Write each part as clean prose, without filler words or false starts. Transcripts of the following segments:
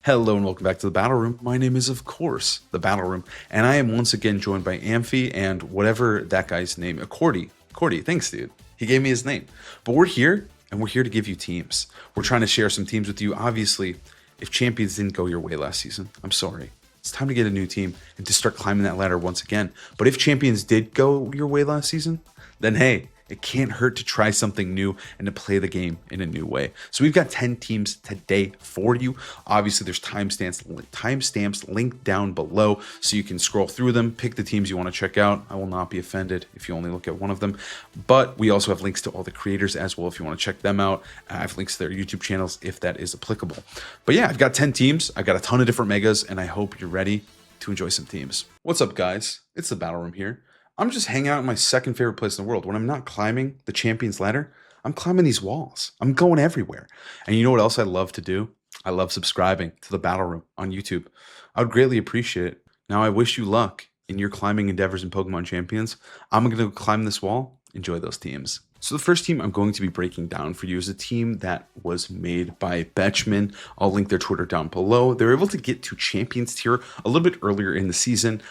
Hello and welcome back to the Battle Room. My name is, of course, the Battle Room, and I am once again joined by Amphi and whatever that guy's name, Cordy. Cordy, thanks, dude. He gave me his name. But we're here, and we're here to give you teams. We're trying to share some teams with you. Obviously, if champions didn't go your way last season, I'm sorry. It's time to get a new team and to start climbing that ladder once again. But if champions did go your way last season, then hey, it can't hurt to try something new and to play the game in a new way. So we've got 10 teams today for you. Obviously, there's timestamps linked down below so you can scroll through them, pick the teams you want to check out. I will not be offended if you only look at one of them. But we also have links to all the creators as well if you want to check them out. I have links to their YouTube channels if that is applicable. But yeah, I've got 10 teams. I've got a ton of different megas, and I hope you're ready to enjoy some teams. What's up, guys? It's the Battle Room here. I'm just hanging out in my second favorite place in the world. When I'm not climbing the champions ladder, I'm climbing these walls. I'm going everywhere. And you know what else I love to do? I love subscribing to the Battle Room on YouTube. I would greatly appreciate it. Now I wish you luck in your climbing endeavors in Pokemon Champions. I'm going to climb this wall. Enjoy those teams. So the first team I'm going to be breaking down for you is a team that was made by Betchman. I'll link their Twitter down below. They were able to get to Champions tier a little bit earlier in the season,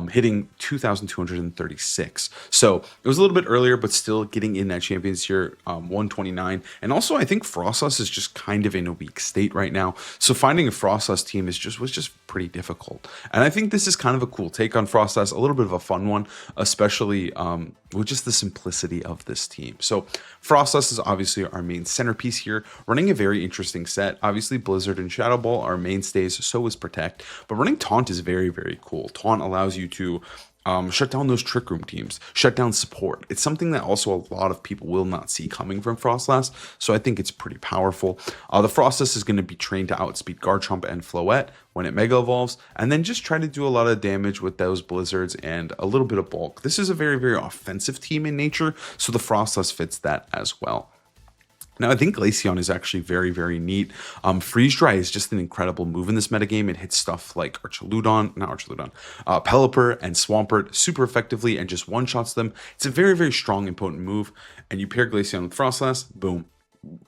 hitting 2,236. So it was a little bit earlier, but still getting in that Champions tier, 129. And also, I think Froslass is just kind of in a weak state right now. So finding a Froslass team was just pretty difficult. And I think this is kind of a cool take on Froslass, a little bit of a fun one, especially with just the simplicity of this team. So Froslass is obviously our main centerpiece here, running a very interesting set. Obviously, Blizzard and Shadow Ball are mainstays, so is Protect. But running Taunt is very, very cool. Taunt allows you to shut down those Trick Room teams, shut down support. It's something that also a lot of people will not see coming from Froslass, so I think it's pretty powerful. The Froslass is going to be trained to outspeed Garchomp and Floette when it Mega Evolves, and then just try to do a lot of damage with those Blizzards and a little bit of bulk. This is a very, very offensive team in nature, so the Froslass fits that as well. Now, I think Glaceon is actually very, very neat. Freeze Dry is just an incredible move in this metagame. It hits stuff like Pelipper and Swampert super effectively and just one-shots them. It's a very, very strong and potent move. And you pair Glaceon with Froslass, boom.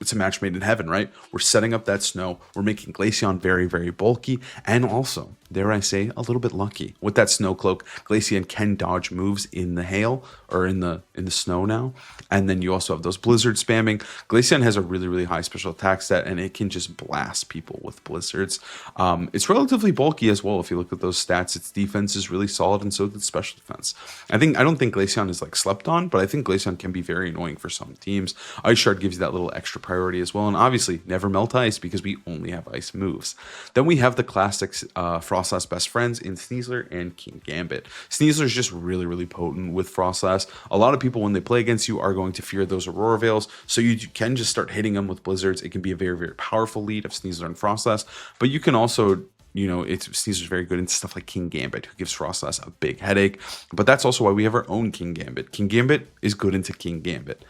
It's a match made in heaven, right? We're setting up that snow. We're making Glaceon very, very bulky. And also, dare I say, a little bit lucky. With that snow cloak, Glaceon can dodge moves in the hail or in the snow now. And then you also have those blizzard spamming. Glaceon has a really, really high special attack stat, and it can just blast people with blizzards. It's relatively bulky as well. If you look at those stats, its defense is really solid, and so is its special defense. I don't think Glaceon is like slept on, but I think Glaceon can be very annoying for some teams. Ice Shard gives you that little extra priority as well, and obviously never melt ice because we only have ice moves. Then we have the classics Froslass best friends in Sneasler and King Gambit. Sneasler is just really, really potent with Froslass. A lot of people, when they play against you, are going to fear those Aurora Veils, so you can just start hitting them with Blizzards. It can be a very, very powerful lead of Sneasler and Froslass, but you can also, Sneasler's very good in stuff like King Gambit, who gives Froslass a big headache. But that's also why we have our own King Gambit. King Gambit is good into King Gambit.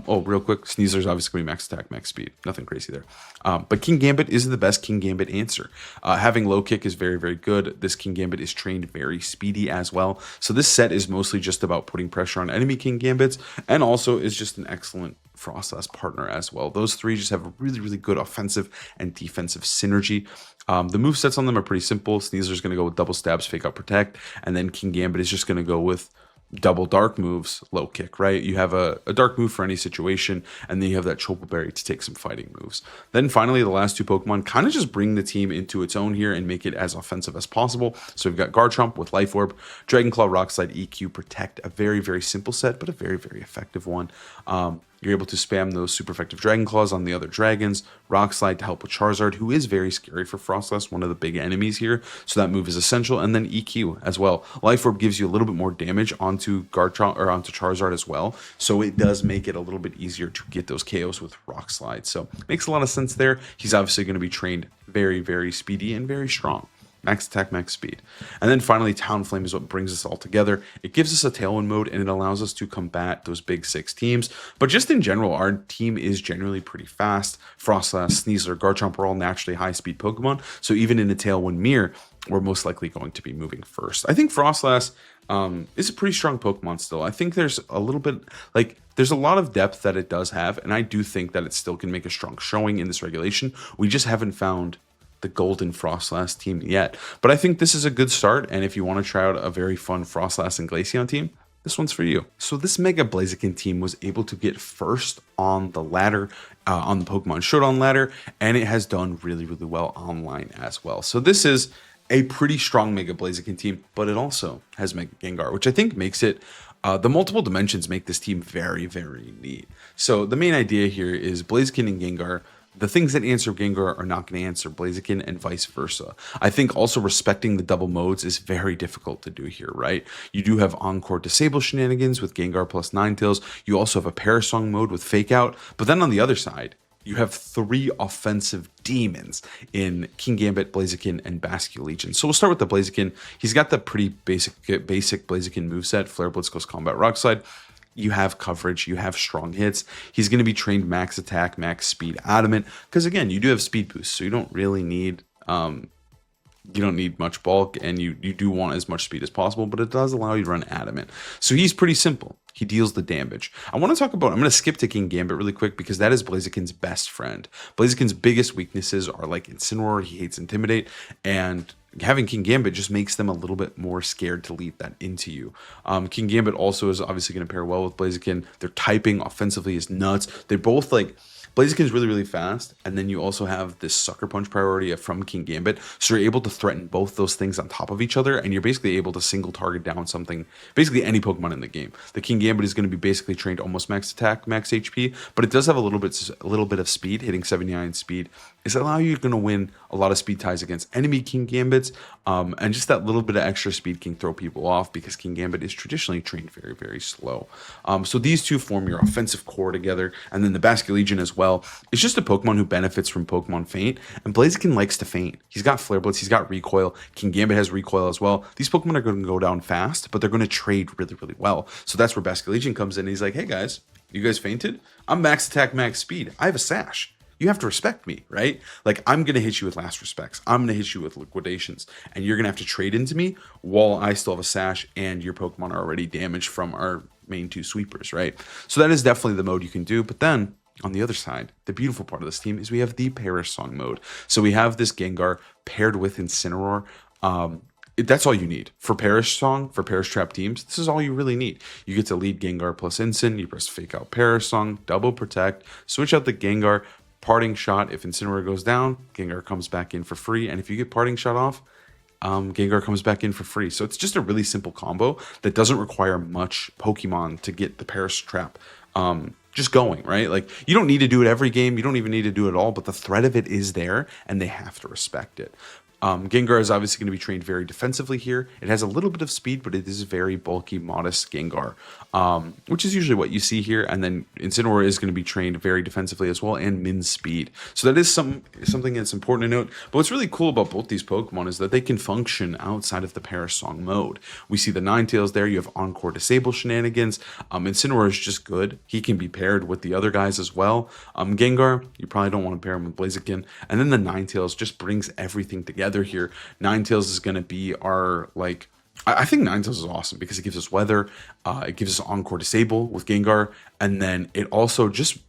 Real quick, Sneasler's obviously going to be max attack, max speed. Nothing crazy there. But King Gambit is the best King Gambit answer. Having low kick is very, very good. This King Gambit is trained very speedy as well. So this set is mostly just about putting pressure on enemy King Gambits, and also is just an excellent Froslass partner as well. Those three just have a really, really good offensive and defensive synergy. The movesets on them are pretty simple. Sneasler's going to go with double stabs, fake out, protect, and then King Gambit is just going to go with double dark moves, low kick, right? You have a dark move for any situation, and then you have that Chople Berry to take some fighting moves. Then finally, the last two Pokemon kind of just bring the team into its own here and make it as offensive as possible. So we've got Garchomp with Life Orb, Dragonclaw, Rock Slide, EQ, Protect, a very, very simple set, but a very, very effective one. You're able to spam those super effective Dragon Claws on the other dragons. Rock Slide to help with Charizard, who is very scary for Froslass, one of the big enemies here. So that move is essential. And then EQ as well. Life Orb gives you a little bit more damage onto Garchomp or onto Charizard as well. So it does make it a little bit easier to get those KOs with Rock Slide. So it makes a lot of sense there. He's obviously going to be trained very, very speedy and very strong. Max attack, max speed. And then finally, Talonflame is what brings us all together. It gives us a Tailwind mode, and it allows us to combat those big six teams. But just in general, our team is generally pretty fast. Froslass, Sneasler, Garchomp are all naturally high-speed Pokemon, so even in a Tailwind mirror, we're most likely going to be moving first. I think Froslass is a pretty strong Pokemon still. I think there's a little bit, there's a lot of depth that it does have, and I do think that it still can make a strong showing in this regulation. We just haven't found the golden Froslass team yet. But I think this is a good start, and if you want to try out a very fun Froslass and Glaceon team, this one's for you. So this Mega Blaziken team was able to get first on the ladder, on the Pokemon Showdown ladder, and it has done really, really well online as well. So this is a pretty strong Mega Blaziken team, but it also has Mega Gengar, which I think makes it, the multiple dimensions make this team very, very neat. So the main idea here is Blaziken and Gengar, the things that answer Gengar are not going to answer Blaziken and vice versa. I think also respecting the double modes is very difficult to do here, right? You do have Encore Disable shenanigans with Gengar plus Ninetales. You also have a Parasong mode with Fake Out. But then on the other side, you have 3 offensive demons in Kingambit, Blaziken, and Basculegion. So we'll start with the Blaziken. He's got the pretty basic Blaziken moveset, Flare Blitz goes Combat Rock Slide. You have coverage, you have strong hits. He's going to be trained max attack, max speed, adamant, because again, you do have speed boost, so you don't really need much bulk, and you do want as much speed as possible, but it does allow you to run adamant. So he's pretty simple. He deals the damage. I'm going to skip to Kingambit really quick because that is Blaziken's best friend. Blaziken's biggest weaknesses are like Incineroar, he hates Intimidate, and having Kingambit just makes them a little bit more scared to lead that into you. Kingambit also is obviously going to pair well with Blaziken. Their typing offensively is nuts. They're both like, Blaziken's really, really fast, and then you also have this Sucker Punch priority from Kingambit, so you're able to threaten both those things on top of each other, and you're basically able to single target down something, basically any Pokemon in the game. The Kingambit is going to be basically trained almost max attack, max HP, but it does have a little bit of speed. Hitting 79 speed is allow you going to win a lot of speed ties against enemy Kingambits, and just that little bit of extra speed can throw people off because Kingambit is traditionally trained very, very slow. So these two form your offensive core together, and then the Basculegion as well. It's just a Pokemon who benefits from Pokemon Feint, and Blaziken likes to feint. He's got Flare Blitz, he's got Recoil, Kingambit has Recoil as well. These Pokemon are going to go down fast, but they're going to trade really, really well. So that's where Basculegion comes in, and he's like, hey guys, you guys fainted? I'm max attack, max speed. I have a Sash. You have to respect me, right? Like, I'm going to hit you with last respects. I'm going to hit you with liquidations. And you're going to have to trade into me while I still have a Sash and your Pokemon are already damaged from our main 2 sweepers, right? So that is definitely the mode you can do. But then, on the other side, the beautiful part of this team is we have the Parasong mode. So we have this Gengar paired with Incineroar. That's all you need. For Parasong, for Paras Trap teams, this is all you really need. You get to lead Gengar plus Incin, you press Fake Out Parasong, double protect, switch out the Gengar, Parting Shot. If Incineroar goes down, Gengar comes back in for free. And if you get Parting Shot off, Gengar comes back in for free. So it's just a really simple combo that doesn't require much Pokemon to get the Paras Trap just going, right? Like, you don't need to do it every game. You don't even need to do it all, but the threat of it is there, and they have to respect it. Gengar is obviously going to be trained very defensively here. It has a little bit of speed, but it is very bulky, modest Gengar, which is usually what you see here. And then Incineroar is going to be trained very defensively as well, and min speed. So that is something that's important to note. But what's really cool about both these Pokemon is that they can function outside of the Parasong mode. We see the Ninetales there. You have Encore Disable shenanigans. Incineroar is just good. He can be paired with the other guys as well. Gengar, you probably don't want to pair him with Blaziken. And then the Ninetales just brings everything together here. Ninetales is going to be our, like, I think Ninetales is awesome because it gives us weather, it gives us Encore Disable with Gengar, and then it also just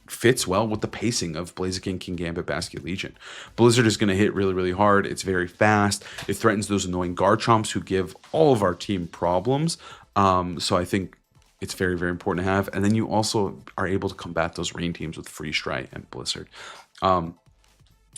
fits well with the pacing of Blaziken, Kingambit, Basculegion. Blizzard is going to hit really, really hard. It's very fast. It threatens those annoying Garchomps who give all of our team problems. So I think it's very, very important to have. And then you also are able to combat those rain teams with Freeze Dry and Blizzard.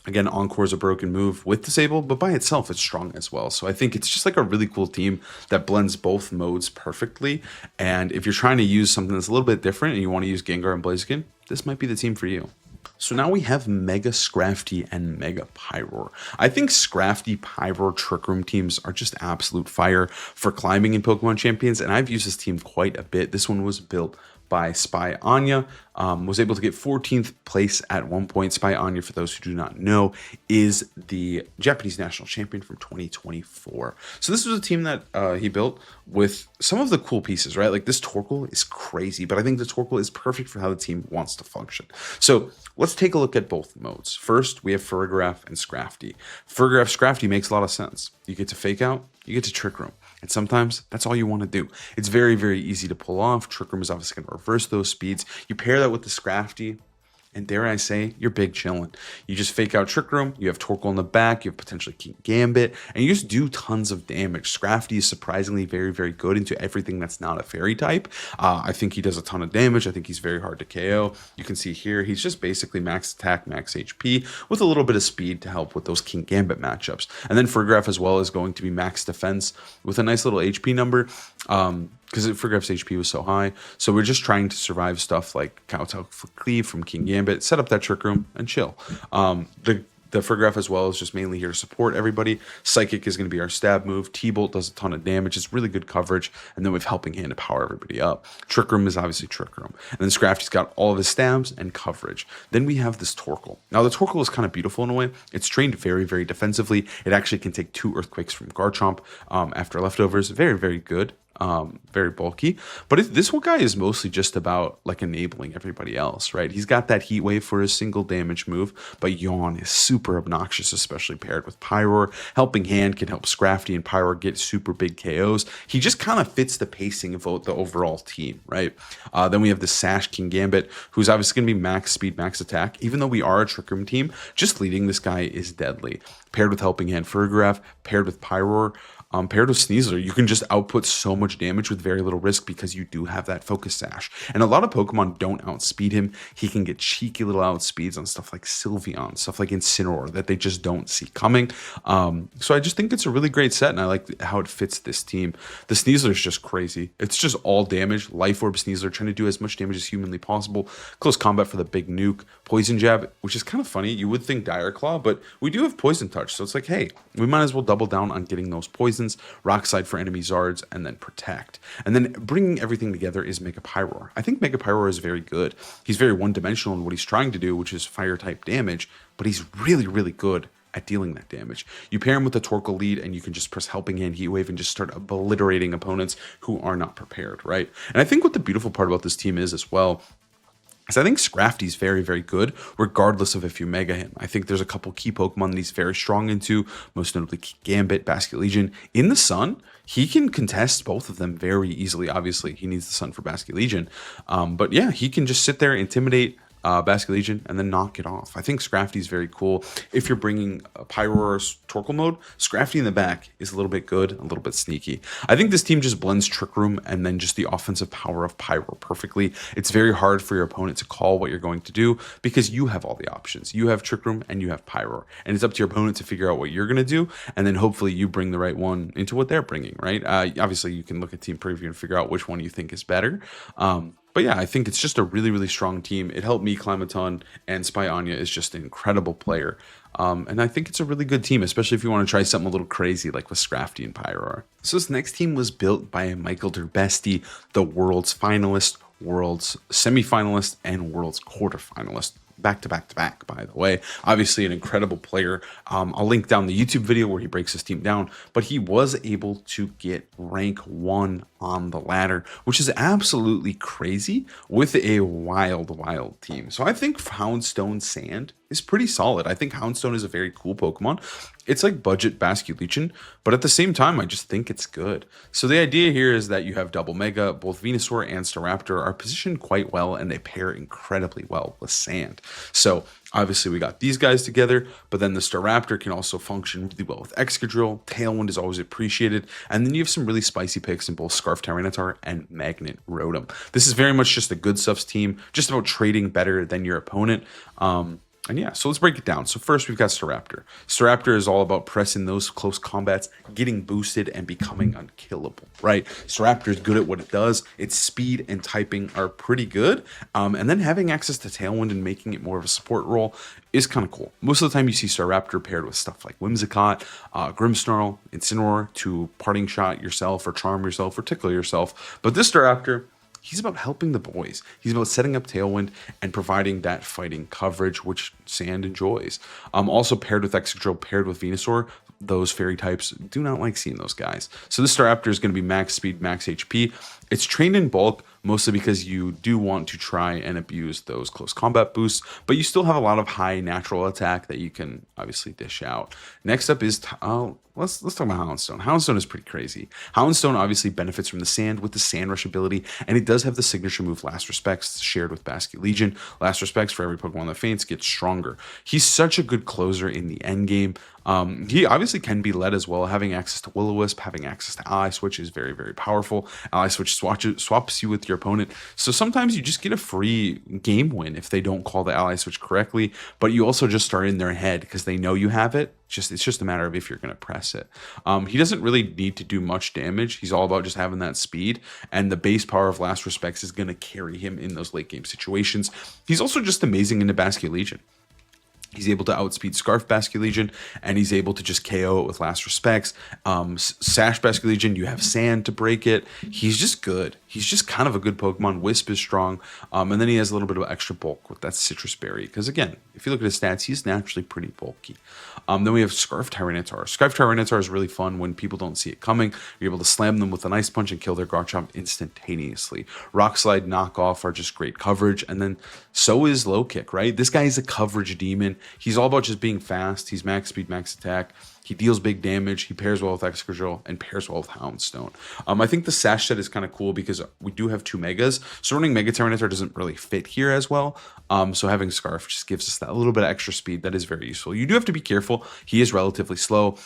Again, Encore is a broken move with Disable, but by itself, it's strong as well. So I think it's just like a really cool team that blends both modes perfectly. And if you're trying to use something that's a little bit different and you want to use Gengar and Blaziken, this might be the team for you. So now we have Mega Scrafty and Mega Pyroar. I think Scrafty, Pyroar, Trick Room teams are just absolute fire for climbing in Pokemon Champions, and I've used this team quite a bit. This one was built by Spy Anya, was able to get 14th place at one point. Spy Anya, for those who do not know, is the Japanese national champion from 2024. So this was a team that he built with some of the cool pieces, right? Like, this Torkoal is crazy, but I think the Torkoal is perfect for how the team wants to function. So let's take a look at both modes. First, we have Ferrograph and Scrafty. Ferrograph Scrafty makes a lot of sense. You get to Fake Out, you get to Trick Room. And sometimes that's all you want to do. It's very, very easy to pull off. Trick Room is obviously going to reverse those speeds. You pair that with the Scrafty, and dare I say, you're big chillin'. You just fake out Trick Room, you have Torkoal in the back, you have potentially King Gambit, and you just do tons of damage. Scrafty is surprisingly very, very good into everything that's not a fairy type. I think he does a ton of damage. I think he's very hard to KO. You can see here, he's just basically max attack, max HP, with a little bit of speed to help with those King Gambit matchups. And then Frigoraph as well is going to be max defense with a nice little HP number. Because Frigoraph's HP was so high. So we're just trying to survive stuff like Kowtow Cleave from King Gambit, set up that Trick Room, and chill. The Frigoraph as well is just mainly here to support everybody. Psychic is going to be our stab move. T-Bolt does a ton of damage. It's really good coverage. And then we have Helping Hand to power everybody up. Trick Room is obviously Trick Room. And then Scrafty's got all of his stabs and coverage. Then we have this Torkoal. Now the Torkoal is kind of beautiful in a way. It's trained very, very defensively. It actually can take 2 Earthquakes from Garchomp after leftovers. Very, very good. Very bulky, but this one guy is mostly just about like enabling everybody else, right? He's got that Heat Wave for his single damage move, but Yawn is super obnoxious, especially paired with Pyroar. Helping Hand can help Scrafty and Pyroar get super big KOs. He just kind of fits the pacing of the overall team, right? Then we have the Sash King Gambit, who's obviously going to be max speed, max attack. Even though we are a Trick Room team, just leading this guy is deadly. Paired with Helping Hand Frigoraph, paired with Pyroar, paired with Sneasler, you can just output so much damage with very little risk because you do have that Focus Sash. And a lot of Pokemon don't outspeed him. He can get cheeky little outspeeds on stuff like Sylveon, stuff like Incineroar that they just don't see coming. So I just think it's a really great set, and I like how it fits this team. The Sneasler is just crazy. It's just all damage. Life Orb Sneasler trying to do as much damage as humanly possible. Close combat for the big nuke. Poison Jab, which is kind of funny. You would think Dire Claw, but we do have Poison Touch. So it's like, hey, we might as well double down on getting those poisons. Rock Slide for enemy Zards, and then Protect. And then bringing everything together is Mega Pyroar. I think Mega Pyroar is very good. He's very one-dimensional in what he's trying to do, which is fire-type damage, but he's really, really good at dealing that damage. You pair him with the Torkoal lead, and you can just press Helping Hand, Heat Wave, and just start obliterating opponents who are not prepared, right? And I think what the beautiful part about this team is as well, I think Scrafty's very, very good, regardless of if you Mega him. I think there's a couple key Pokemon that he's very strong into, most notably Gambit, Basculegion. In the Sun, he can contest both of them very easily. Obviously, he needs the Sun for Basculegion. But yeah, he can just sit there, intimidate Basculegion, and then knock it off. I think Scrafty's very cool. If you're bringing Pyroar's Torkoal mode, Scrafty in the back is a little bit good, a little bit sneaky. I think this team just blends Trick Room and then just the offensive power of Pyroar perfectly. It's very hard for your opponent to call what you're going to do because you have all the options. You have Trick Room and you have Pyroar, and it's up to your opponent to figure out what you're going to do, and then hopefully you bring the right one into what they're bringing, right? Obviously, you can look at team preview and figure out which one you think is better. But yeah, I think it's just a really, really strong team. It helped me climb a ton, and Spy Anya is just an incredible player. And I think it's a really good team, especially if you want to try something a little crazy like with Scrafty and Pyroar. So this next team was built by Michael Derbesti, the world's finalist, world's semifinalist, and world's quarterfinalist. Back to back to back, by the way. Obviously an incredible player. I'll link down the YouTube video where he breaks his team down, but he was able to get rank 1 on the ladder, which is absolutely crazy with a wild team. So I think Houndstone Sand is pretty solid. I think Houndstone is a very cool Pokemon. It's like budget Basculegion, but at the same time, I just think it's good. So the idea here is that you have Double Mega. Both Venusaur and Staraptor are positioned quite well, and they pair incredibly well with Sand. So obviously we got these guys together, but then the Staraptor can also function really well with Excadrill. Tailwind is always appreciated. And then you have some really spicy picks in both Scarf Tyranitar and Magnet Rotom. This is very much just a good stuffs team, just about trading better than your opponent. And yeah, so let's break it down. So first we've got Staraptor. Staraptor is all about pressing those close combats, getting boosted, and becoming unkillable, right? Staraptor is good at what it does. Its speed and typing are pretty good. And then having access to Tailwind and making it more of a support role is kind of cool. Most of the time you see Staraptor paired with stuff like Whimsicott, Grimmsnarl, Incineroar to Parting Shot yourself or Charm yourself or Tickle yourself. But this Staraptor, he's about helping the boys. He's about setting up Tailwind and providing that fighting coverage, which Sand enjoys. Also paired with Excadrill, paired with Venusaur, those fairy types do not like seeing those guys. So this Staraptor is going to be max speed, max HP. It's trained in bulk, mostly because you do want to try and abuse those close combat boosts, but you still have a lot of high natural attack that you can obviously dish out. Next up is let's talk about Houndstone. Houndstone is pretty crazy. Houndstone obviously benefits from the sand with the Sand Rush ability, and it does have the signature move Last Respects shared with Basculegion. Last Respects, for every Pokemon that faints, gets stronger. He's such a good closer in the end game. He obviously can be led as well. Having access to Will-O-Wisp, having access to Ally Switch is very, very powerful. Ally Switch swaps you with your opponent. So sometimes you just get a free game win if they don't call the Ally Switch correctly, but you also just start in their head because they know you have it. It's just a matter of if you're going to press it. He doesn't really need to do much damage. He's all about just having that speed, and the base power of Last Respects is going to carry him in those late game situations. He's also just amazing into Basculegion. He's able to outspeed Scarf Basculegion, and he's able to just KO it with Last Respects. Sash Basculegion, you have Sand to break it. He's just good. He's just kind of a good Pokemon. Wisp is strong. And then he has a little bit of extra bulk with that Citrus Berry. Because again, if you look at his stats, he's naturally pretty bulky. Then we have Scarf Tyranitar. Scarf Tyranitar is really fun when people don't see it coming. You're able to slam them with an Ice Punch and kill their Garchomp instantaneously. Rock Slide, Knock Off are just great coverage. And then so is Low Kick, right? This guy is a coverage demon. He's all about just being fast. He's max speed, max attack. He deals big damage. He pairs well with Excadrill and pairs well with Houndstone. I think the Sash set is kind of cool because we do have 2 Megas. So running Mega Tyranitar doesn't really fit here as well. So having Scarf just gives us that little bit of extra speed that is very useful. You do have to be careful. He is relatively slow.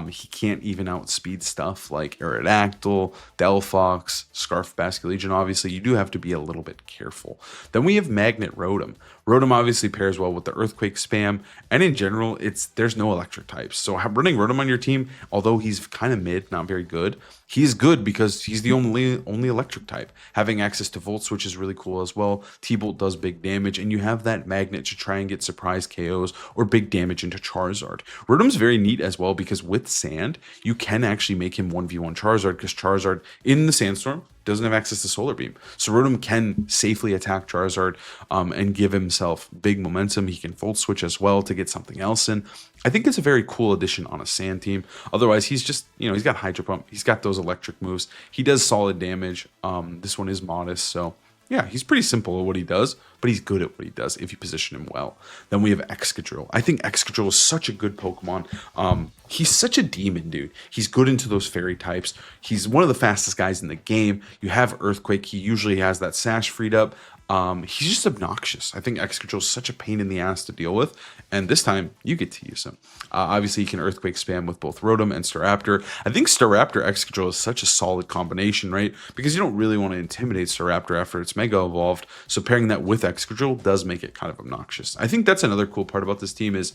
He can't even outspeed stuff like Aerodactyl, Delphox, Scarf Basculegion. Obviously, you do have to be a little bit careful. Then we have Magnet Rotom. Rotom obviously pairs well with the Earthquake spam, and in general, there's no electric types. So running Rotom on your team, although he's kind of mid, not very good, he's good because he's the only electric type. Having access to Volt Switch is really cool as well. T-Bolt does big damage, and you have that magnet to try and get surprise KOs or big damage into Charizard. Rotom's very neat as well because with Sand, you can actually make him 1v1 Charizard because Charizard in the Sandstorm doesn't have access to Solar Beam. So Rotom can safely attack Charizard and give himself big momentum. He can Volt Switch as well to get something else in. I think it's a very cool addition on a Sand team. Otherwise, he's just, he's got Hydro Pump. He's got those electric moves. He does solid damage. This one is modest. So yeah, he's pretty simple at what he does, but he's good at what he does if you position him well. Then we have Excadrill. I think Excadrill is such a good Pokemon. He's such a demon, dude. He's good into those fairy types. He's one of the fastest guys in the game. You have Earthquake. He usually has that Sash freed up. He's just obnoxious. I think Excadrill is such a pain in the ass to deal with, and this time you get to use him. Obviously, you can Earthquake spam with both Rotom and Staraptor. I think Staraptor Excadrill is such a solid combination, right? Because you don't really want to intimidate Staraptor after it's Mega Evolved, so pairing that with Excadrill does make it kind of obnoxious. I think that's another cool part about this team is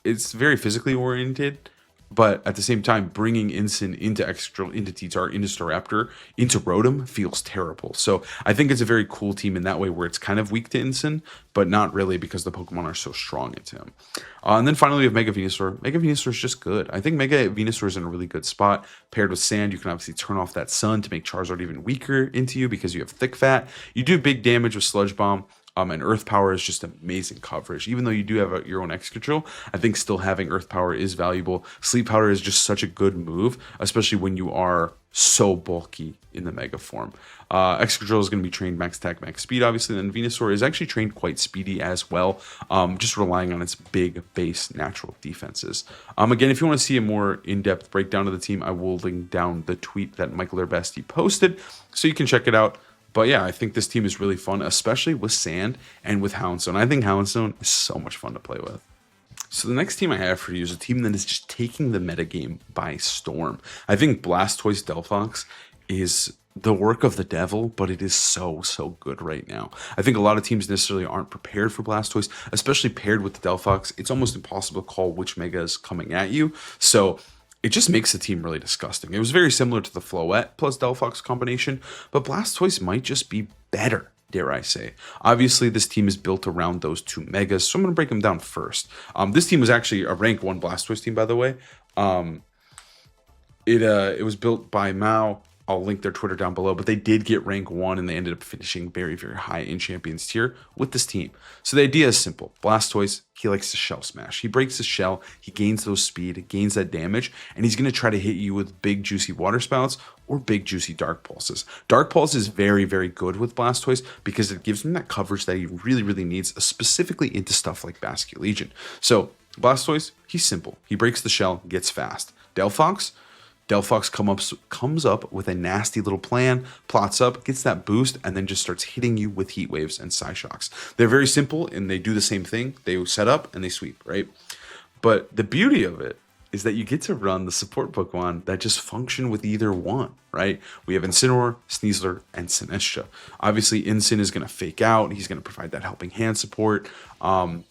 it's very physically oriented, but at the same time, bringing Incin into Excadrill, into T-Tar, into Staraptor, into Rotom feels terrible. So I think it's a very cool team in that way where it's kind of weak to Incin, but not really because the Pokemon are so strong into him. And then finally, we have Mega Venusaur. Mega Venusaur is just good. I think Mega Venusaur is in a really good spot. Paired with Sand, you can obviously turn off that Sun to make Charizard even weaker into you because you have Thick Fat. You do big damage with Sludge Bomb. And Earth Power is just amazing coverage. Even though you do have your own Excadrill, I think still having Earth Power is valuable. Sleep Powder is just such a good move, especially when you are so bulky in the Mega form. Excadrill is going to be trained max attack, max speed, obviously. And Venusaur is actually trained quite speedy as well, just relying on its big base natural defenses. Again, if you want to see a more in-depth breakdown of the team, I will link down the tweet that Michael Urbesti posted, so you can check it out. But yeah, I think this team is really fun, especially with Sand and with Houndstone. I think Houndstone is so much fun to play with. So the next team I have for you is a team that is just taking the metagame by storm. I think Blastoise Delphox is the work of the devil, but it is so good right now. I think a lot of teams necessarily aren't prepared for Blastoise, especially paired with the Delphox. It's almost impossible to call which Mega is coming at you. So it just makes the team really disgusting. It was very similar to the Floette plus Delphox combination, but Blastoise might just be better, dare I say. Obviously, this team is built around those 2 Megas, so I'm going to break them down first. This team was actually a rank 1 Blastoise team, by the way. It was built by Mao, I'll link their Twitter down below, but they did get rank 1 and they ended up finishing very, very high in Champions tier with this team. So the idea is simple. Blastoise, he likes to shell smash. He breaks the shell, he gains those speed, gains that damage, and he's going to try to hit you with big, juicy water spouts or big, juicy Dark Pulses. Dark Pulse is very, very good with Blastoise because it gives him that coverage that he really, really needs, specifically into stuff like Basculegion. So Blastoise, he's simple. He breaks the shell, gets fast. Delphox comes up with a nasty little plan, plots up, gets that boost, and then just starts hitting you with Heat Waves and Psyshocks. They're very simple, and they do the same thing. They set up, and they sweep, right? But the beauty of it is that you get to run the support Pokemon that just function with either one, right? We have Incineroar, Sneasler, and Sinistcha. Obviously, Incin is going to fake out. He's going to provide that helping hand support.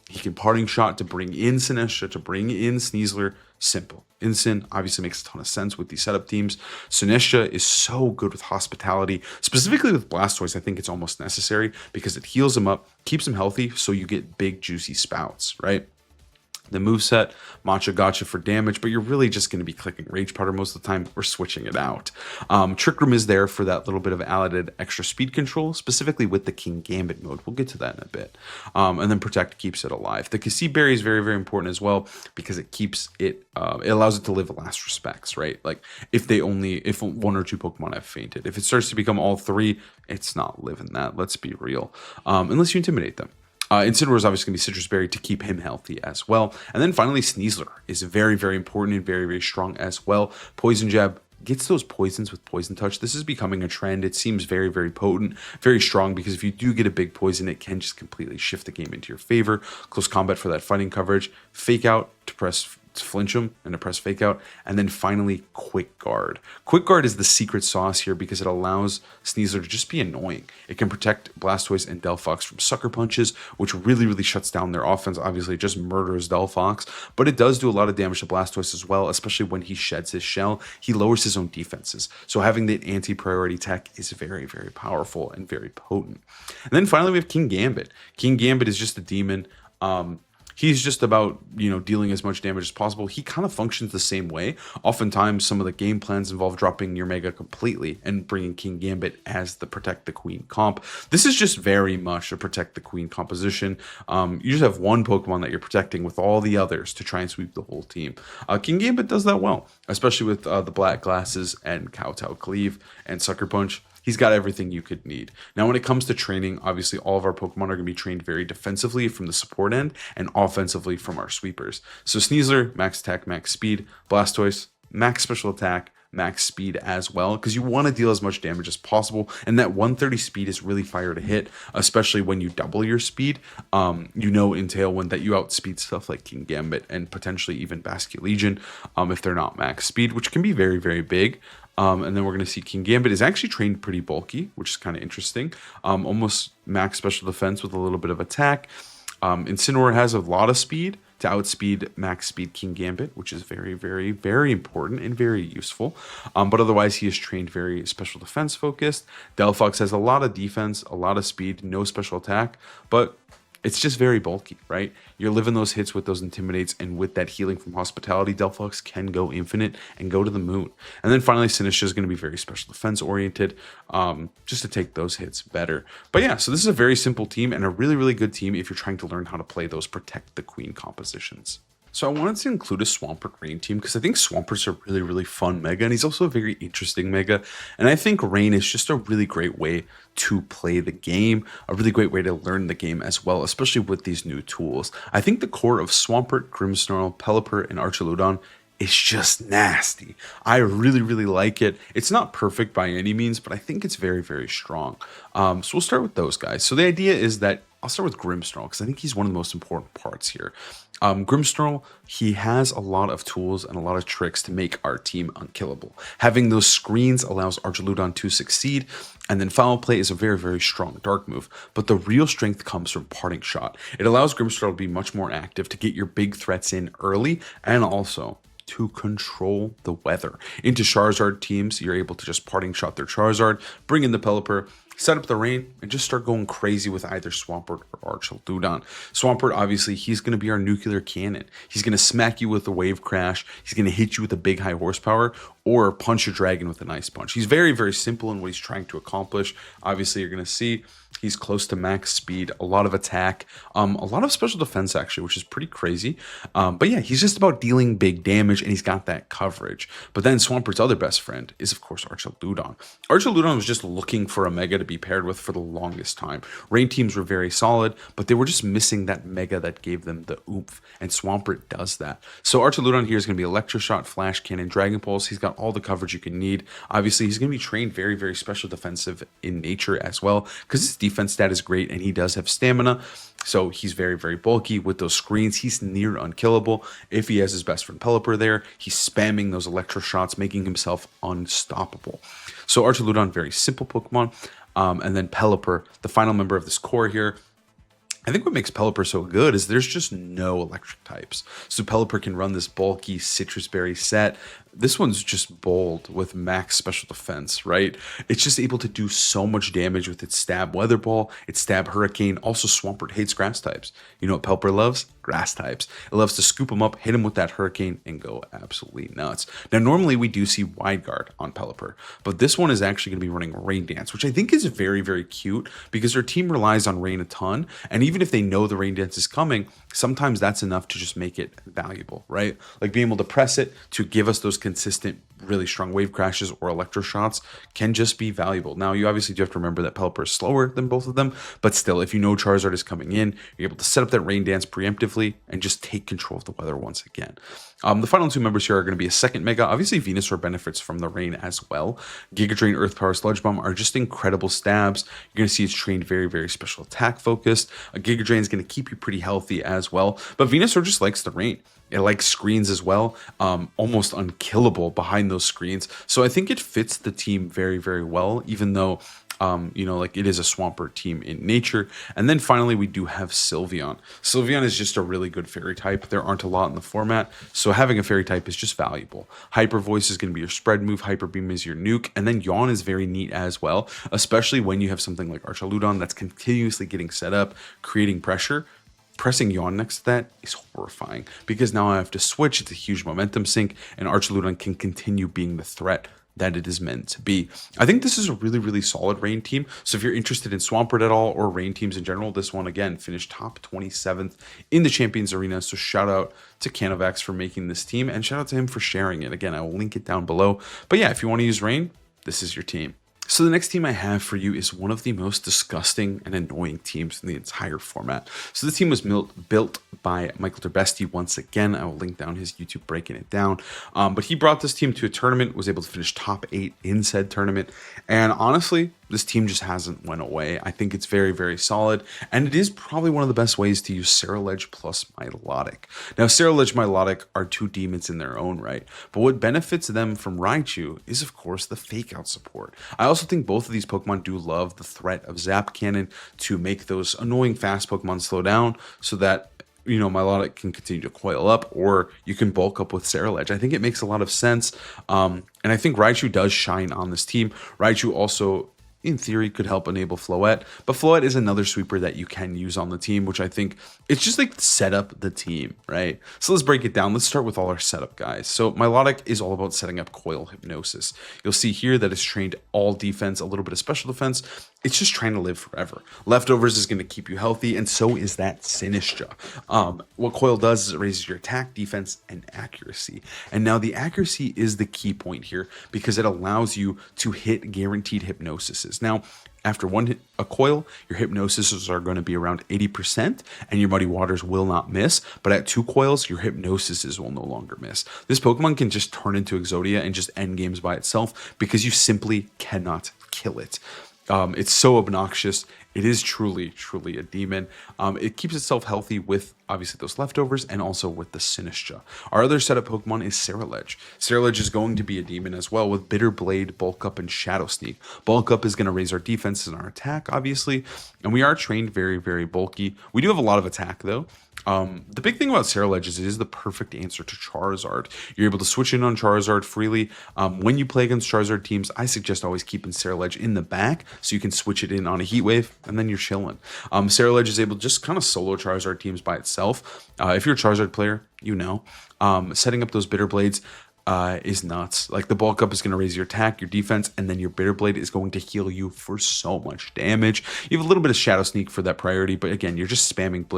He can Parting Shot to bring in Sinistcha, to bring in Sneasler. Simple. Incin obviously makes a ton of sense with these setup teams. Sinistcha is so good with Hospitality. Specifically with Blastoise, I think it's almost necessary because it heals him up, keeps him healthy, so you get big, juicy spouts, right? The moveset, Matcha Gotcha for damage, but you're really just going to be clicking Rage Powder most of the time or switching it out. Trick Room is there for that little bit of added extra speed control, specifically with the King Gambit mode. We'll get to that in a bit. And then Protect keeps it alive. The Cassie Berry is very, very important as well because it keeps it, it allows it to live last respects, right? Like if one or two Pokemon have fainted. If it starts to become all three, it's not living that. Let's be real. Unless you intimidate them. Incineroar is obviously going to be Citrus Berry to keep him healthy as well. And then finally, Sneasler is very, very important and very, very strong as well. Poison Jab gets those poisons with Poison Touch. This is becoming a trend. It seems very, very potent, very strong, because if you do get a big poison, it can just completely shift the game into your favor. Close Combat for that fighting coverage. Fake Out to flinch him and to press Fake Out, and then finally Quick Guard. Quick Guard is the secret sauce here because it allows Sneasler to just be annoying. It can protect Blastoise and Delphox from Sucker Punches, which really, really shuts down their offense. Obviously, it just murders Delphox, but it does do a lot of damage to Blastoise as well, especially when he sheds his shell. He lowers his own defenses, so having that anti-priority tech is very, very powerful and very potent. And then finally, we have King Gambit. King Gambit is just a demon. He's just about, dealing as much damage as possible. He kind of functions the same way. Oftentimes, some of the game plans involve dropping your Mega completely and bringing King Gambit as the Protect the Queen comp. This is just very much a Protect the Queen composition. You just have one Pokemon that you're protecting with all the others to try and sweep the whole team. King Gambit does that well, especially with the Black Glasses and Kowtow Cleave and Sucker Punch. He's got everything you could need. Now, when it comes to training, obviously all of our Pokemon are going to be trained very defensively from the support end and offensively from our sweepers. So Sneasler, max attack, max speed. Blastoise, max special attack, max speed as well, because you want to deal as much damage as possible. And that 130 speed is really fire to hit, especially when you double your speed. In Tailwind that you outspeed stuff like King Gambit and potentially even Basculegion if they're not max speed, which can be very, very big. And then we're going to see King Gambit is actually trained pretty bulky, which is kind of interesting. Almost max special defense with a little bit of attack. Incineroar has a lot of speed to outspeed max speed King Gambit, which is very, very, very important and very useful. But otherwise, he is trained very special defense focused. Delphox has a lot of defense, a lot of speed, no special attack, but it's just very bulky, right? You're living those hits with those Intimidates, and with that healing from Hospitality, Delphox can go infinite and go to the moon. And then finally, Sinistcha is going to be very special defense oriented, just to take those hits better. But yeah, so this is a very simple team and a really, really good team if you're trying to learn how to play those Protect the Queen compositions. So I wanted to include a Swampert Rain team because I think Swampert's a really, really fun Mega, and he's also a very interesting Mega. And I think Rain is just a really great way to play the game, a really great way to learn the game as well, especially with these new tools. I think the core of Swampert, Grimmsnarl, Pelipper, and Archaludon is just nasty. I really, really like it. It's not perfect by any means, but I think it's very, very strong. So we'll start with those guys. So the idea is that I'll start with Grimmsnarl because I think he's one of the most important parts here. Grimmsnarl, he has a lot of tools and a lot of tricks to make our team unkillable. Having those screens allows Archaludon to succeed, and then Foul Play is a very, very strong dark move. But the real strength comes from Parting Shot. It allows Grimmsnarl to be much more active, to get your big threats in early, and also to control the weather. Into Charizard teams, you're able to just parting shot their Charizard, bring in the Pelipper, set up the rain, and just start going crazy with either Swampert or Archaludon. Swampert, obviously, he's going to be our nuclear cannon. He's going to smack you with a wave crash. He's going to hit you with a big high horsepower or punch your dragon with an ice punch. He's very, very simple in what he's trying to accomplish. Obviously, you're going to see he's close to max speed, a lot of attack, a lot of special defense, actually, which is pretty crazy. But yeah, he's just about dealing big damage, and he's got that coverage. But then Swampert's other best friend is, of course, Archaludon. Archaludon was just looking for a Mega to be paired with for the longest time. Rain teams were very solid, but they were just missing that Mega that gave them the oomph, and Swampert does that. So Archaludon here is going to be Electro Shot, Flash Cannon, Dragon Pulse. He's got all the coverage you can need. Obviously, he's going to be trained very, very special defensive in nature as well, because his defense stat is great, and he does have stamina. So he's very, very bulky with those screens. He's near unkillable. If he has his best friend Pelipper there, he's spamming those electro shots, making himself unstoppable. So Archaludon, very simple Pokemon. And then Pelipper, the final member of this core here. I think what makes Pelipper so good is there's just no electric types. So Pelipper can run this bulky citrus berry set. This one's just bold with max special defense, right? It's just able to do so much damage with its stab weather ball, its stab hurricane. Also, Swampert hates grass types. You know what Pelipper loves? Grass types. It loves to scoop them up, hit him with that hurricane, and go absolutely nuts. Now, normally we do see Wide Guard on Pelipper, but this one is actually going to be running Rain Dance, which I think is very, very cute because their team relies on rain a ton. And even if they know the Rain Dance is coming, sometimes that's enough to just make it valuable, right? Like being able to press it to give us those consistent, really strong wave crashes or electro shots can just be valuable. Now, you obviously do have to remember that Pelipper is slower than both of them, but still, if you know Charizard is coming in, you're able to set up that Rain Dance preemptively and just take control of the weather once again. The final two members here are going to be a second Mega. Obviously, Venusaur benefits from the rain as well. Giga Drain, Earth Power, Sludge Bomb are just incredible stabs. You're going to see it's trained very, very special attack focused. A Giga Drain is going to keep you pretty healthy as well. But Venusaur just likes the rain. It likes screens as well, almost unkillable behind those screens. So I think it fits the team very, very well, even though, like it is a Swampert team in nature. And then finally, we do have Sylveon. Sylveon is just a really good fairy type. There aren't a lot in the format, so having a fairy type is just valuable. Hyper Voice is going to be your spread move. Hyper Beam is your nuke. And then Yawn is very neat as well, especially when you have something like Archaludon that's continuously getting set up, creating pressure. Pressing Yawn next to that is horrifying because now I have to switch. It's a huge momentum sink, and Archaludon can continue being the threat that it is meant to be. I think this is a really, really solid rain team. So if you're interested in Swampert at all or rain teams in general, this one, again, finished top 27th in the Champions Arena. So shout out to Canovax for making this team, and shout out to him for sharing it. Again, I will link it down below. But yeah, if you want to use rain, this is your team. So the next team I have for you is one of the most disgusting and annoying teams in the entire format. So the team was built by Michael Terbesti once again. I will link down his YouTube breaking it down. But he brought this team to a tournament, was able to finish top 8 in said tournament. And honestly, this team just hasn't went away. I think it's very, very solid. And it is probably one of the best ways to use Ceruledge plus Milotic. Now, Ceruledge and Milotic are two demons in their own right. But what benefits them from Raichu is, of course, the fake out support. I also think both of these Pokemon do love the threat of Zap Cannon to make those annoying fast Pokemon slow down so that Milotic can continue to coil up, or you can bulk up with Ceruledge. I think it makes a lot of sense. And I think Raichu does shine on this team. Raichu also, in theory, could help enable Floette, but Floette is another sweeper that you can use on the team, which I think it's just like set up the team, right? So let's break it down. Let's start with all our setup guys. So Milotic is all about setting up Coil Hypnosis. You'll see here that it's trained all defense, a little bit of special defense. It's just trying to live forever. Leftovers is going to keep you healthy, and so is that Sinistra. What Coil does is it raises your attack, defense, and accuracy. And now the accuracy is the key point here because it allows you to hit guaranteed hypnosises. Now, after one hit a coil, your hypnosises are going to be around 80%, and your Muddy Waters will not miss. But at 2 coils, your hypnosises will no longer miss. This Pokemon can just turn into Exodia and just end games by itself because you simply cannot kill it. It's so obnoxious. It is truly a demon. It keeps itself healthy with obviously those leftovers and also with the Sinistra. Our other setup Pokemon is Ceruledge. Ceruledge is going to be a demon as well with Bitter Blade, Bulk Up, and Shadow Sneak. Bulk Up is going to raise our defense and our attack, obviously, and we are trained very bulky. We do have a lot of attack though. The big thing about Ceruledge is it is the perfect answer to Charizard. You're able to switch in on Charizard freely. When you play against Charizard teams, I suggest always keeping Ceruledge in the back so you can switch it in on a Heat Wave, and then you're chilling. Ceruledge is able to just kind of solo Charizard teams by itself. If you're a Charizard player, you know. Setting up those Bitter Blades is nuts. Like the Bulk Up is going to raise your attack, your defense, and then your Bitter Blade is going to heal you for so much damage. You have a little bit of Shadow Sneak for that priority, but again, you're just spamming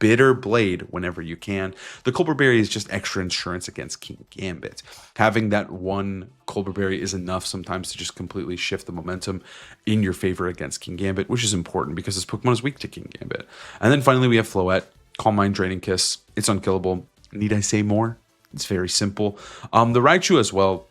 Bitter Blade whenever you can. The Colbur Berry is just extra insurance against King Gambit. Having that one Colbur Berry is enough sometimes to just completely shift the momentum in your favor against King Gambit, which is important because this Pokemon is weak to King Gambit. And then finally we have Floette, Calm Mind, Draining Kiss. It's unkillable. Need I say more? It's very simple. The Raichu as well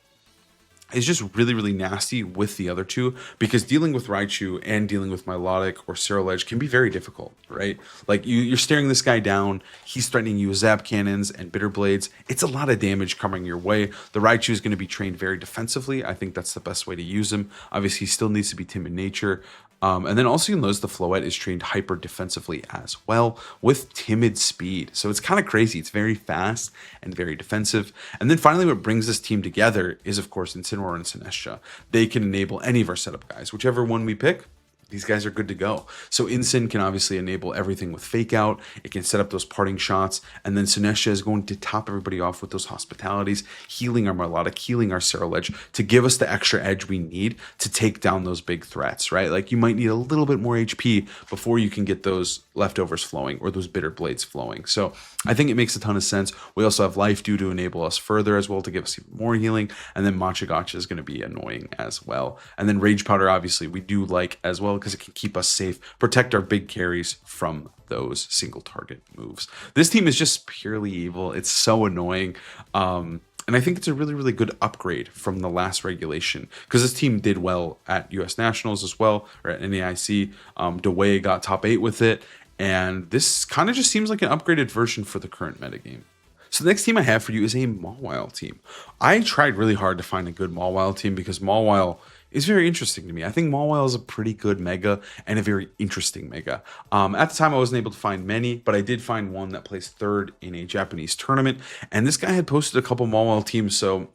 is just really nasty with the other two, because dealing with Raichu and dealing with Milotic or Ceruledge can be very difficult, right? Like you're staring this guy down, he's threatening you with Zap Cannons and Bitter Blades. It's a lot of damage coming your way. The Raichu is going to be trained very defensively. I think that's the best way to use him. Obviously, he still needs to be timid nature. And then also you'll notice the Floette is trained hyper defensively as well with timid speed. So it's kind of crazy. It's very fast and very defensive. And then finally what brings this team together is of course Incineroar and Sinestro. They can enable any of our setup guys. Whichever one we pick, these guys are good to go. So Incin can obviously enable everything with Fake Out. It can set up those parting shots. And then Sinestro is going to top everybody off with those hospitalities, healing our Milotic, healing our Ceruledge to give us the extra edge we need to take down those big threats, right? Like you might need a little bit more HP before you can get those leftovers flowing or those Bitter Blades flowing. So I think it makes a ton of sense. We also have Life Dew to enable us further as well to give us even more healing. And then Matcha Gotcha is going to be annoying as well. And then Rage Powder, obviously, we do like as well because it can keep us safe, protect our big carries from those single target moves. This team is just purely evil. It's so annoying. And I think it's a really good upgrade from the last regulation because this team did well at US Nationals as well, or at NAIC. Dewey got top 8 with it. And this kind of just seems like an upgraded version for the current metagame. So the next team I have for you is a Mawile team. I tried really hard to find a good Mawile team because Mawile is very interesting to me. I think Mawile is a pretty good mega and a very interesting mega. At the time, I wasn't able to find many, but I did find one that placed third in a Japanese tournament. And this guy had posted a couple Mawile teams, so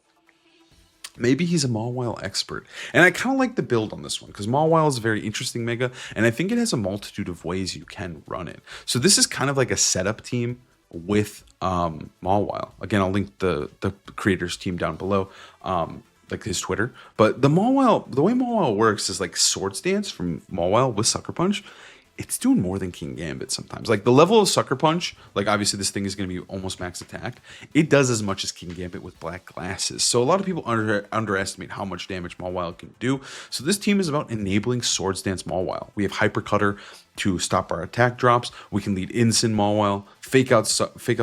maybe he's a Mawile expert. And I kind of like the build on this one because Mawile is a very interesting mega, and I think it has a multitude of ways you can run it. So this is kind of like a setup team with Mawile. Again, I'll link the creator's team down below, like his Twitter. But the way Mawile works is like Swords Dance from Mawile with Sucker Punch. It's doing more than King Gambit sometimes. Like the level of Sucker Punch, like obviously this thing is going to be almost max attack. It does as much as King Gambit with Black Glasses. So a lot of people underestimate how much damage Mawile can do. So this team is about enabling Swords Dance Mawile. We have Hyper Cutter to stop our attack drops. We can lead Incin Mawile, fake out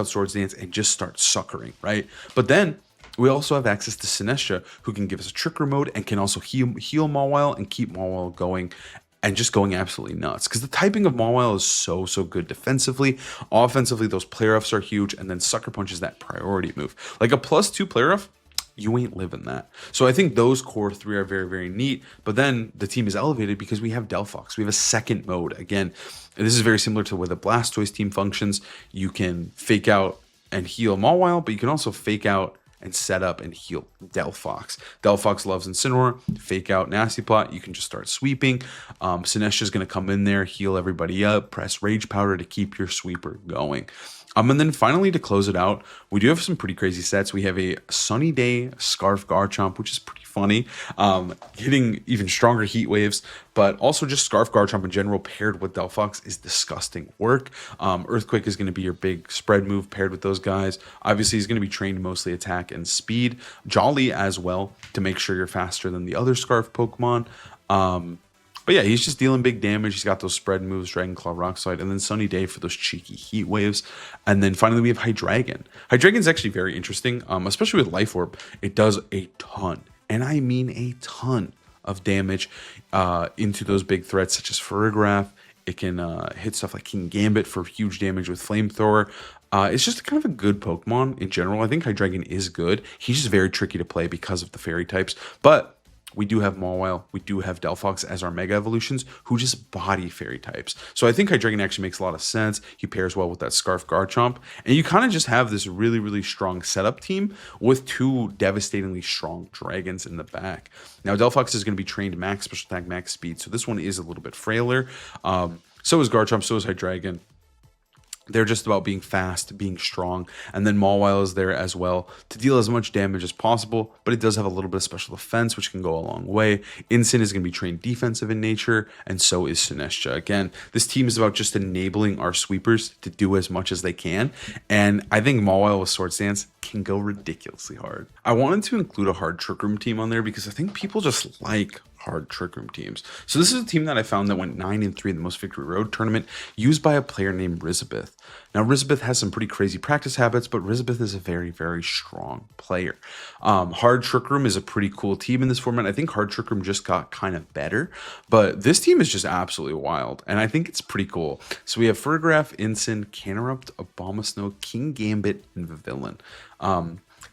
Swords Dance, and just start suckering, right? But then we also have access to Sinestro, who can give us a Tricker mode and can also heal Mawile and keep Mawile going and just going absolutely nuts. Because the typing of Mawile is so good defensively. Offensively, those player ups are huge, and then Sucker Punch is that priority move. Like a +2 player up, you ain't living that. So I think those core three are very neat. But then the team is elevated because we have Delphox. We have a second mode. Again, this is very similar to where the Blastoise team functions. You can fake out and heal Mawile, but you can also fake out and set up and heal Delphox. Delphox loves Incineroar, fake out Nasty Plot, you can just start sweeping. Sinestro is going to come in there, heal everybody up, press Rage Powder to keep your sweeper going. And then finally, to close it out, we do have some pretty crazy sets. We have a Sunny Day Scarf Garchomp, which is pretty funny, hitting even stronger heat waves, but also just Scarf Garchomp in general paired with Delphox is disgusting work. Earthquake is going to be your big spread move paired with those guys. Obviously, he's going to be trained mostly attack and speed. Jolly as well to make sure you're faster than the other Scarf Pokemon. But yeah, he's just dealing big damage. He's got those spread moves, Dragon Claw, Rock Slide, and then Sunny Day for those cheeky heat waves. And then finally we have Hydreigon. Hydreigon's actually very interesting, especially with Life Orb. It does a ton, and I mean a ton of damage into those big threats such as Farigiraf. It can hit stuff like King Gambit for huge damage with Flamethrower. It's just kind of a good Pokemon in general. I think Hydreigon is good. He's just very tricky to play because of the fairy types. But we do have Mawile, we do have Delphox as our Mega Evolutions, who just body fairy types. So I think Hydreigon actually makes a lot of sense. He pairs well with that Scarf Garchomp. And you kind of just have this really, really strong setup team with two devastatingly strong dragons in the back. Now, Delphox is going to be trained max special attack, max speed. So this one is a little bit frailer. So is Garchomp, so is Hydreigon. They're just about being fast, being strong, and then Mawile is there as well to deal as much damage as possible, but it does have a little bit of special defense, which can go a long way. Incin is going to be trained defensive in nature, and so is Sinestcha. Again, this team is about just enabling our sweepers to do as much as they can, and I think Mawile with Swords Dance can go ridiculously hard. I wanted to include a hard Trick Room team on there because I think people just like hard Trick Room teams. So this is a team that I found that went 9-3 in the Most Victory Road tournament, used by a player named Rizabeth. Now, Rizabeth has some pretty crazy practice habits, but Rizabeth is a very, very strong player. Hard Trick Room is a pretty cool team in this format. I think Hard Trick Room just got kind of better, but this team is just absolutely wild, and I think it's pretty cool. So we have Farigiraf, Incin, Canerupt, Abomasnow, King Gambit, and Vivillon.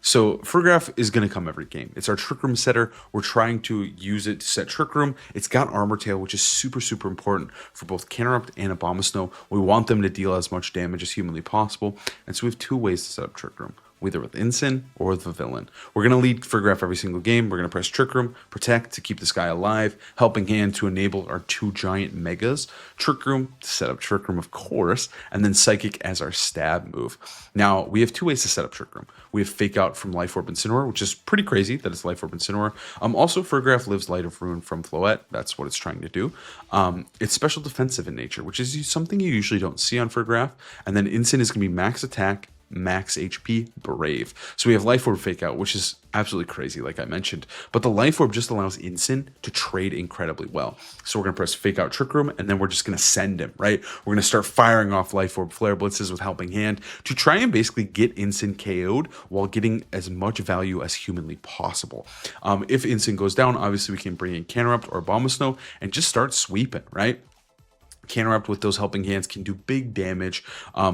So Farigiraf is going to come every game. It's our Trick Room setter. We're trying to use it to set Trick Room. It's got Armor Tail, which is super, super important for both Canerupt and Abomasnow. We want them to deal as much damage as humanly possible. And so we have two ways to set up Trick Room, either with Incin or with Vivillon. We're going to lead Farigiraf every single game. We're going to press Trick Room, Protect to keep this guy alive, Helping Hand to enable our two giant Megas, Trick Room to set up Trick Room, of course, and then Psychic as our stab move. Now, we have two ways to set up Trick Room. We have Fake Out from Life Orb Incineroar, which is pretty crazy that it's Life Orb Incineroar. Also, Farigiraf lives Light of Ruin from Floette. That's what it's trying to do. It's special defensive in nature, which is something you usually don't see on Farigiraf. And then Incin is going to be max attack, max HP, Brave. So we have Life Orb Fake Out, which is absolutely crazy, like I mentioned. But the Life Orb just allows Incin to trade incredibly well. So we're going to press Fake Out Trick Room, and then we're just going to send him, right? We're going to start firing off Life Orb Flare Blitzes with Helping Hand to try and basically get Incin KO'd while getting as much value as humanly possible. If Incin goes down, obviously we can bring in Canerupt or Abomasnow and just start sweeping, right? Canerupt with those Helping Hands can do big damage.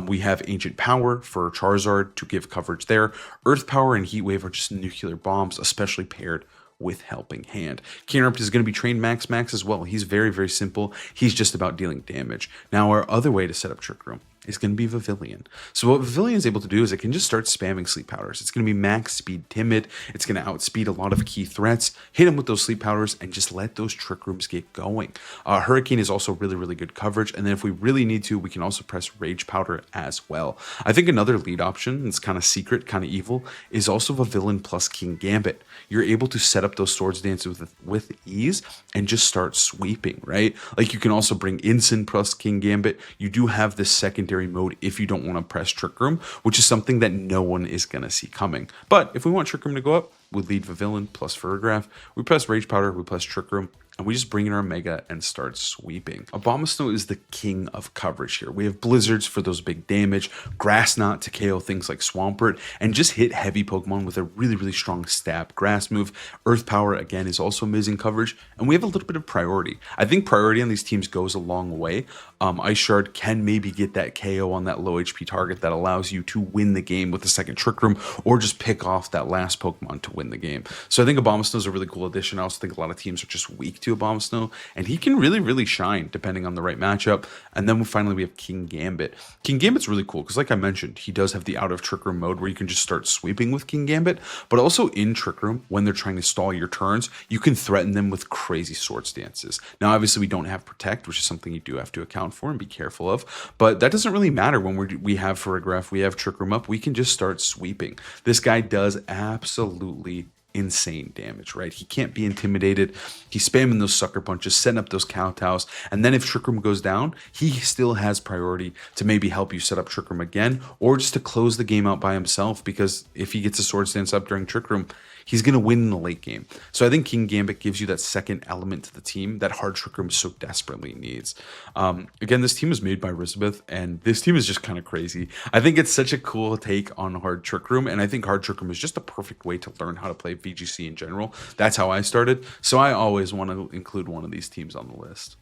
We have Ancient Power for Charizard to give coverage there. Earth Power and Heat Wave are just nuclear bombs, especially paired with Helping Hand. Canerupt is going to be trained max as well. He's very, very simple. He's just about dealing damage. Now, our other way to set up Trick Room is going to be Vivillon. So what Vivillon is able to do is it can just start spamming Sleep Powders. It's going to be max speed Timid. It's going to outspeed a lot of key threats, hit them with those Sleep Powders, and just let those Trick Rooms get going. Hurricane is also really, really good coverage, and then if we really need to, we can also press Rage Powder as well. I think another lead option, that's kind of secret, kind of evil, is also Vivillon plus King Gambit. You're able to set up those Swords Dances with ease and just start sweeping, right? Like you can also bring Incin plus King Gambit. You do have this secondary mode if you don't want to press Trick Room, which is something that no one is going to see coming. But if we want Trick Room to go up, we lead Vivillon plus Farigiraf. We press Rage Powder, we press Trick Room, and we just bring in our Mega and start sweeping. Abomasnow is the king of coverage here. We have Blizzards for those big damage, Grass Knot to KO things like Swampert, and just hit heavy Pokemon with a really, really strong stab grass move. Earth Power, again, is also amazing coverage, and we have a little bit of priority. I think priority on these teams goes a long way. Ice Shard can maybe get that KO on that low HP target that allows you to win the game with the second Trick Room, or just pick off that last Pokemon to win the game. So I think Abomasnow is a really cool addition. I also think a lot of teams are just weak to Abomasnow, and he can really, really shine depending on the right matchup. And then finally we have King Gambit. King Gambit's really cool because, like I mentioned, he does have the out of Trick Room mode where you can just start sweeping with King Gambit, but also in Trick Room, when they're trying to stall your turns, you can threaten them with crazy Swords Dances. Now, obviously, we don't have Protect, which is something you do have to account for and be careful of, but that doesn't really matter when we have Farigiraf, we have Trick Room up, we can just start sweeping. This guy does absolutely insane damage, right? He can't be intimidated. He's spamming those sucker punches, setting up those kowtows, and then if Trick Room goes down, he still has priority to maybe help you set up Trick Room again, or just to close the game out by himself, because if he gets a Swords Dance up during Trick Room, he's going to win in the late game. So I think King Gambit gives you that second element to the team that hard Trick Room so desperately needs. Again, this team is made by Rizabeth, and this team is just kind of crazy. I think it's such a cool take on hard Trick Room, and I think hard Trick Room is just a perfect way to learn how to play VGC in general. That's how I started. So I always want to include one of these teams on the list.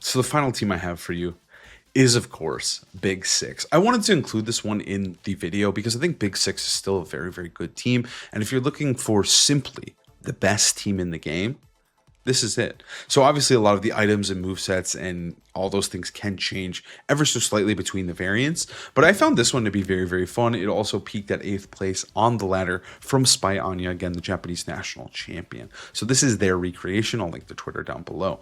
So the final team I have for you is, of course, Big Six. I wanted to include this one in the video because I think Big Six is still a very, very good team. And if you're looking for simply the best team in the game, this is it. So obviously a lot of the items and movesets and all those things can change ever so slightly between the variants, but I found this one to be very, very fun. It also peaked at 8th place on the ladder from Spy Anya, again, the Japanese national champion. So this is their recreation. I'll link the Twitter down below.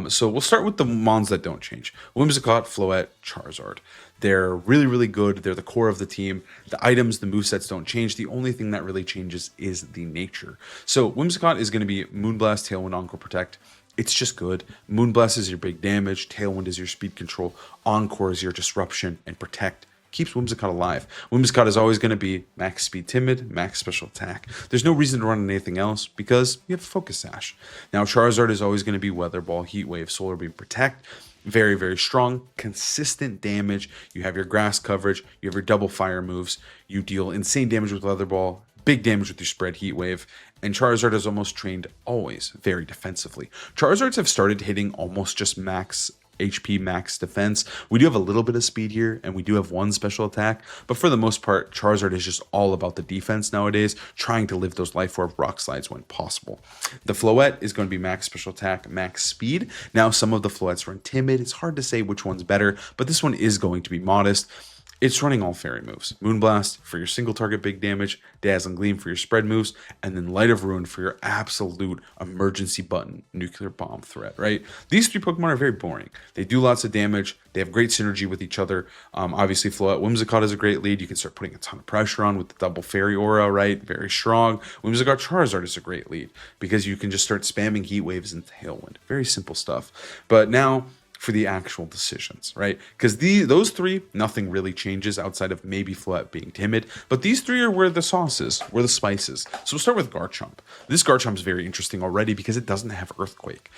So we'll start with the mons that don't change. Whimsicott, Floette, Charizard. They're really, really good. They're the core of the team. The items, the movesets don't change. The only thing that really changes is the nature. So Whimsicott is going to be Moonblast, Tailwind, Encore, Protect. It's just good. Moonblast is your big damage. Tailwind is your speed control. Encore is your disruption. And Protect keeps Whimsicott alive. Whimsicott is always going to be max speed timid, max special attack. There's no reason to run anything else because you have Focus Sash. Now Charizard is always going to be Weather Ball, Heat Wave, Solar Beam, Protect. Very, very strong, consistent damage. You have your grass coverage. You have your double fire moves. You deal insane damage with Leather Ball, big damage with your spread Heat Wave. And Charizard is almost trained always very defensively. Charizards have started hitting almost just max HP, max defense. We do have a little bit of speed here, and we do have one special attack, but for the most part, Charizard is just all about the defense nowadays, trying to live those Life Orb Rock Slides when possible. The Floette is going to be max special attack, max speed. Now, some of the Floettes run timid. It's hard to say which one's better, but this one is going to be modest. It's running all fairy moves. Moonblast for your single target big damage, Dazzling Gleam for your spread moves, and then Light of Ruin for your absolute emergency button nuclear bomb threat, right? These three Pokemon are very boring. They do lots of damage. They have great synergy with each other. Obviously, Floette Whimsicott is a great lead. You can start putting a ton of pressure on with the double fairy aura, right? Very strong. Whimsicott Charizard is a great lead because you can just start spamming Heat Waves and Tailwind. Very simple stuff. But now, for the actual decisions, right? Because those three, nothing really changes outside of maybe Floette being timid, but these three are where the sauce is, where the spice is. So we'll start with Garchomp. This Garchomp is very interesting already because it doesn't have Earthquake.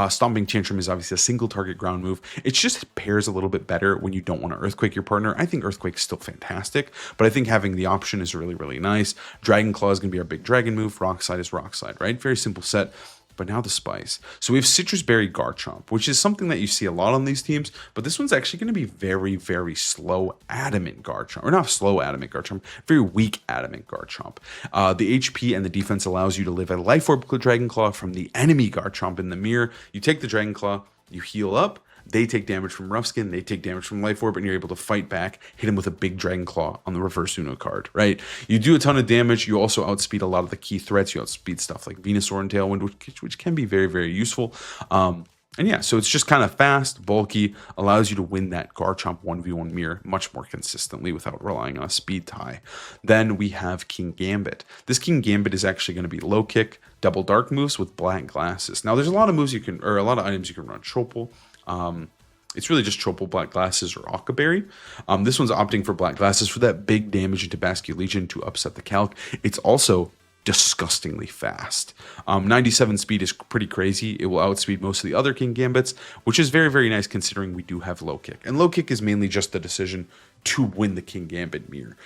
Stomping Tantrum is obviously a single target ground move. It just pairs a little bit better when you don't want to Earthquake your partner. I think Earthquake's still fantastic, but I think having the option is really, really nice. Dragon Claw is going to be our big dragon move. Rock Slide is Rock Slide, right? Very simple set. But now the spice. So we have Citrus Berry Garchomp, which is something that you see a lot on these teams, but this one's actually going to be very, very slow Adamant Garchomp. Or not slow Adamant Garchomp, very weak Adamant Garchomp. The HP and the defense allows you to live a Life Orb Dragon Claw from the enemy Garchomp in the mirror. You take the Dragon Claw, you heal up, they take damage from Rough Skin, they take damage from Life Orb, and you're able to fight back, hit him with a big Dragon Claw on the reverse Uno card, right? You do a ton of damage. You also outspeed a lot of the key threats. You outspeed stuff like Venusaur and Tailwind, which can be very, very useful. And yeah, so it's just kind of fast, bulky, allows you to win that Garchomp 1v1 mirror much more consistently without relying on a speed tie. Then we have King Gambit. This King Gambit is actually going to be low kick, double dark moves with black glasses. Now, there's a lot of moves a lot of items you can run. Chopal. It's really just Chopal, Black Glasses, or Occaberry. This one's opting for Black Glasses for that big damage into Basculegion to upset the calc. It's also disgustingly fast. 97 speed is pretty crazy. It will outspeed most of the other King Gambits, which is very, very nice considering we do have low kick. And low kick is mainly just the decision to win the King Gambit mirror.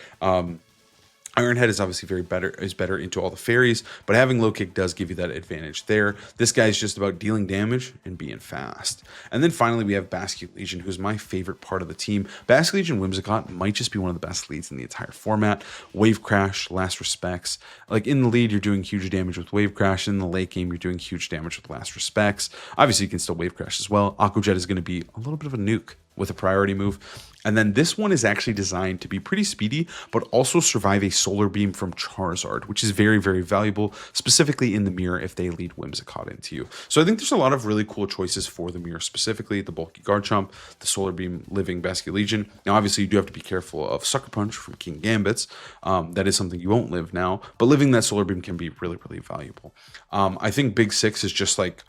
Ironhead is obviously better into all the fairies, but having low kick does give you that advantage there. This guy is just about dealing damage and being fast. And then finally we have Basculegion, who's my favorite part of the team. Basculegion Whimsicott might just be one of the best leads in the entire format. Wave Crash, Last Respects. Like in the lead, you're doing huge damage with Wave Crash. In the late game, you're doing huge damage with Last Respects. Obviously, you can still Wave Crash as well. Aqua Jet is going to be a little bit of a nuke with a priority move. And then this one is actually designed to be pretty speedy, but also survive a Solar Beam from Charizard, which is very, very valuable, specifically in the mirror if they lead Whimsicott into you. So I think there's a lot of really cool choices for the mirror, specifically the bulky Garchomp, the Solar Beam living Basculegion. Now, obviously, you do have to be careful of Sucker Punch from King Gambits. That is something you won't live now, but living that Solar Beam can be really, really valuable. I think Big Six is just like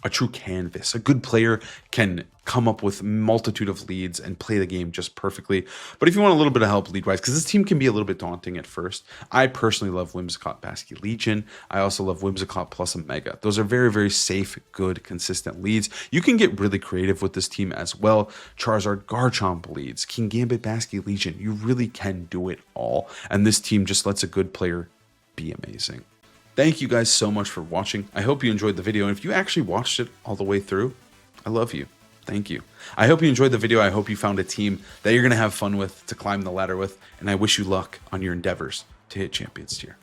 a true canvas. A good player can come up with multitude of leads and play the game just perfectly. But if you want a little bit of help lead-wise, because this team can be a little bit daunting at first, I personally love Whimsicott Basculegion. I also love Whimsicott plus Omega. Those are very, very safe, good, consistent leads. You can get really creative with this team as well. Charizard Garchomp leads, King Gambit Basculegion. You really can do it all. And this team just lets a good player be amazing. Thank you guys so much for watching. I hope you enjoyed the video, and if you actually watched it all the way through, I love you. Thank you. I hope you enjoyed the video. I hope you found a team that you're going to have fun with, to climb the ladder with, and I wish you luck on your endeavors to hit Champions tier.